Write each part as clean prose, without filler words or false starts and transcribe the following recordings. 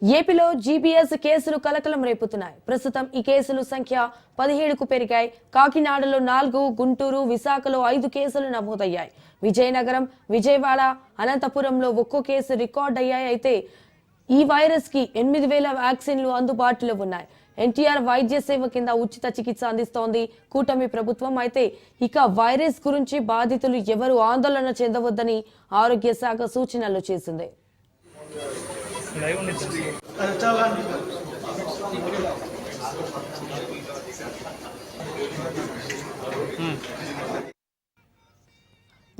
ఏపీలో జీబీఎస్ కేసులు కలకలం రేపుతున్నాయి. ప్రస్తుతం ఈ కేసుల సంఖ్య 17కు పెరిగాయి. కాకినాడలో 4, గుంటూరు, విశాఖలో 5 కేసులు నమోదయ్యాయి. విజయనగరం, విజయవాడ, అనంతపురంలో ఒక్కో కేసు రికార్డ్ అయ్యాయి. అయితే ఈ వైరస్ కి 8,000 వ్యాక్సిన్లు అందుబాటులో ఉన్నాయి. ఎన్టీఆర్ వైద్య సేవ కింద ఉచిత చికిత్స అందిస్తోంది కూటమి ప్రభుత్వం. అయితే ఇక వైరస్ గురించి బాధితులు ఎవరు ఆందోళన చెందవద్దని ఆరోగ్య శాఖ సూచనలు చేసింది.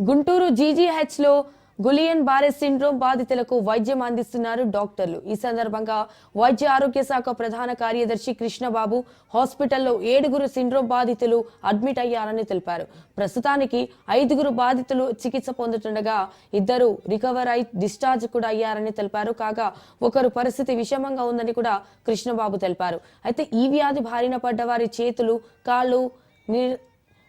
గుంటూరు జీజీహెచ్ లో గులియన్ బారె సిండ్రోమ్ బాధితులకు వైద్యం అందిస్తున్నారు డాక్టర్లు. ఈ సందర్భంగా వైద్య ఆరోగ్య శాఖ ప్రధాన కార్యదర్శి కృష్ణబాబు హాస్పిటల్లో 7 సిండ్రోమ్ బాధితులు అడ్మిట్ అయ్యారని తెలిపారు. ప్రస్తుతానికి 5 బాధితులు చికిత్స పొందుతుండగా 2 రికవర్ అయి డిశ్చార్జ్ కూడా అయ్యారని తెలిపారు. కాగా ఒకరు పరిస్థితి విషమంగా ఉందని కూడా కృష్ణబాబు తెలిపారు. అయితే ఈ వ్యాధి బారిన పడ్డ వారి చేతులు, కాళ్ళు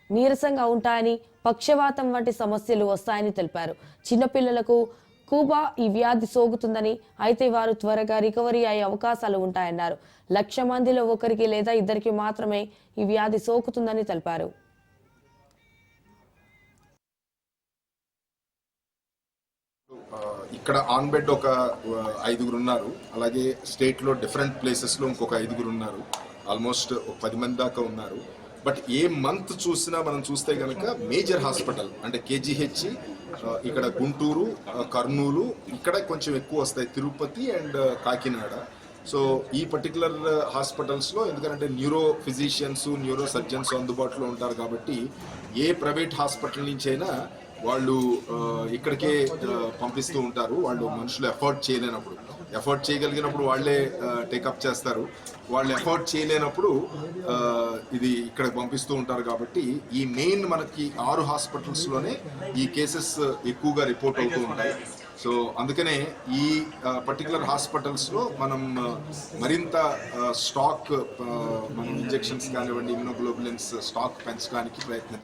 నీరసంగా ఉంటాయని, పక్షవాతం వంటి సమస్యలు వస్తాయని తెలిపారు. చిన్నపిల్లలకు కూడా ఈ వ్యాధి సోకుతుందని, అయితే వారు త్వరగా రికవరీ అయ్యే అవకాశాలు ఉంటాయన్నారు. 1,00,000 మందిలో ఒకరికి లేదా 2కి మాత్రమే ఈ వ్యాధి సోకుతుందని తెలిపారు. ఇక్కడ ఆన్ బెడ్ ఒక 5 ఉన్నారు. అలాగే స్టేట్ లో డిఫరెంట్ ప్లేసెస్ లో ఇంకొక 5 ఉన్నారు. ఆల్మోస్ట్ 10 మంది దాకా ఉన్నారు. బట్ ఏ మంత్ చూసినా మనం చూస్తే కనుక మేజర్ హాస్పిటల్ అంటే కేజీహెచ్, ఇక్కడ గుంటూరు, కర్నూలు, ఇక్కడ కొంచెం ఎక్కువ వస్తాయి, తిరుపతి అండ్ కాకినాడ. సో ఈ పర్టికులర్ హాస్పిటల్స్లో ఎందుకంటే న్యూరో ఫిజిషియన్స్, న్యూరో సర్జన్స్ అందుబాటులో ఉంటారు కాబట్టి ఏ ప్రైవేట్ హాస్పిటల్ నుంచి అయినా వాళ్ళు ఇక్కడికే పంపిస్తూ ఉంటారు. వాళ్ళు మనుషులు ఎఫర్ట్ చేయలేనప్పుడు, ఎఫర్ట్ చేయగలిగినప్పుడు వాళ్ళే టేకప్ చేస్తారు. వాళ్ళు ఎఫర్ట్ చేయలేనప్పుడు ఇది ఇక్కడ పంపిస్తూ ఉంటారు. కాబట్టి ఈ మెయిన్ మనకి 6 హాస్పిటల్స్లోనే ఈ కేసెస్ ఎక్కువగా రిపోర్ట్ అవుతూ ఉంటాయి. సో అందుకనే ఈ పర్టికులర్ హాస్పిటల్స్లో మనం మరింత స్టాక్, మనం ఇంజెక్షన్స్ కానివ్వండి, ఇమ్యునోగ్లోబులిన్స్ స్టాక్ పెంచడానికి ప్రయత్నం